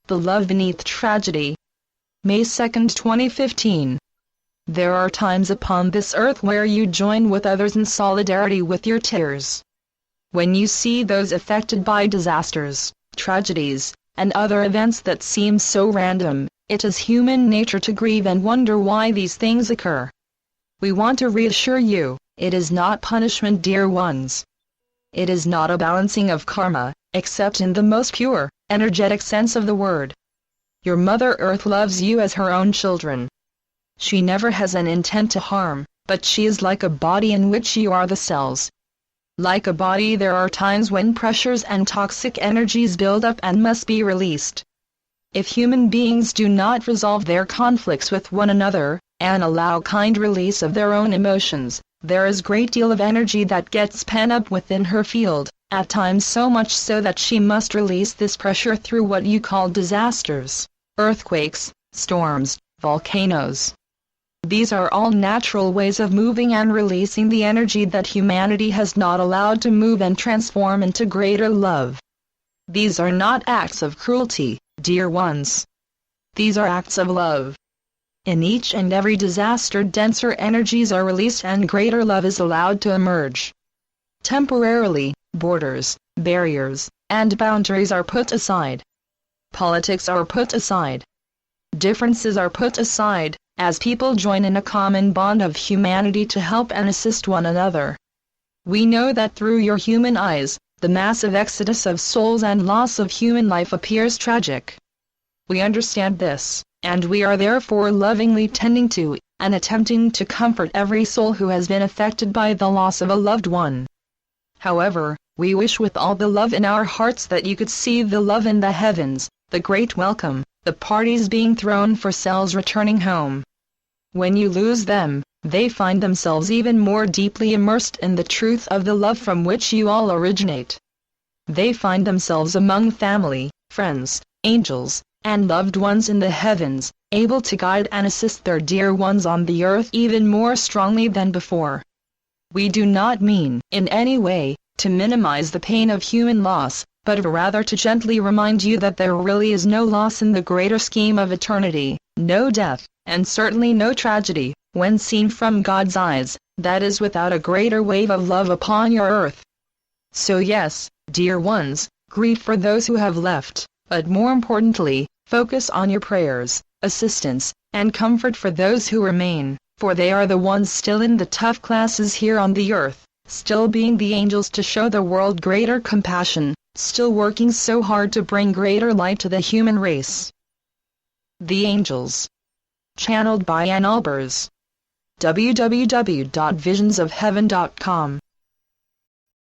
The Love Beneath Tragedy. May 2, 2015. There are times upon this earth where you join with others in solidarity with your tears. When you see those affected by disasters, tragedies, and other events that seem so random, it is human nature to grieve and wonder why these things occur. We want to reassure you, it is not punishment, dear ones. It is not a balancing of karma, except in the most pure, energetic sense of the word. Your Mother Earth loves you as her own children. She never has an intent to harm, but she is like a body in which you are the cells. Like a body, there are times when pressures and toxic energies build up and must be released. If human beings do not resolve their conflicts with one another, and allow kind release of their own emotions, there is great deal of energy that gets pent up within her field, at times so much so that she must release this pressure through what you call disasters, earthquakes, storms, volcanoes. These are all natural ways of moving and releasing the energy that humanity has not allowed to move and transform into greater love. These are not acts of cruelty, dear ones. These are acts of love. In each and every disaster, denser energies are released and greater love is allowed to emerge. Temporarily, borders, barriers, and boundaries are put aside. Politics are put aside. Differences are put aside, as people join in a common bond of humanity to help and assist one another. We know that through your human eyes, the massive exodus of souls and loss of human life appears tragic. We understand this, and we are therefore lovingly tending to, and attempting to comfort every soul who has been affected by the loss of a loved one. However, we wish with all the love in our hearts that you could see the love in the heavens, the great welcome, the parties being thrown for cells returning home. When you lose them, they find themselves even more deeply immersed in the truth of the love from which you all originate. They find themselves among family, friends, angels, and loved ones in the heavens, able to guide and assist their dear ones on the earth even more strongly than before. We do not mean, in any way, to minimize the pain of human loss, but rather to gently remind you that there really is no loss in the greater scheme of eternity, no death, and certainly no tragedy, when seen from God's eyes, that is without a greater wave of love upon your earth. So yes, dear ones, grieve for those who have left, but more importantly, focus on your prayers, assistance, and comfort for those who remain, for they are the ones still in the tough classes here on the earth, still being the angels to show the world greater compassion, still working so hard to bring greater light to the human race. The Angels. Channeled by Ann Albers. www.visionsofheaven.com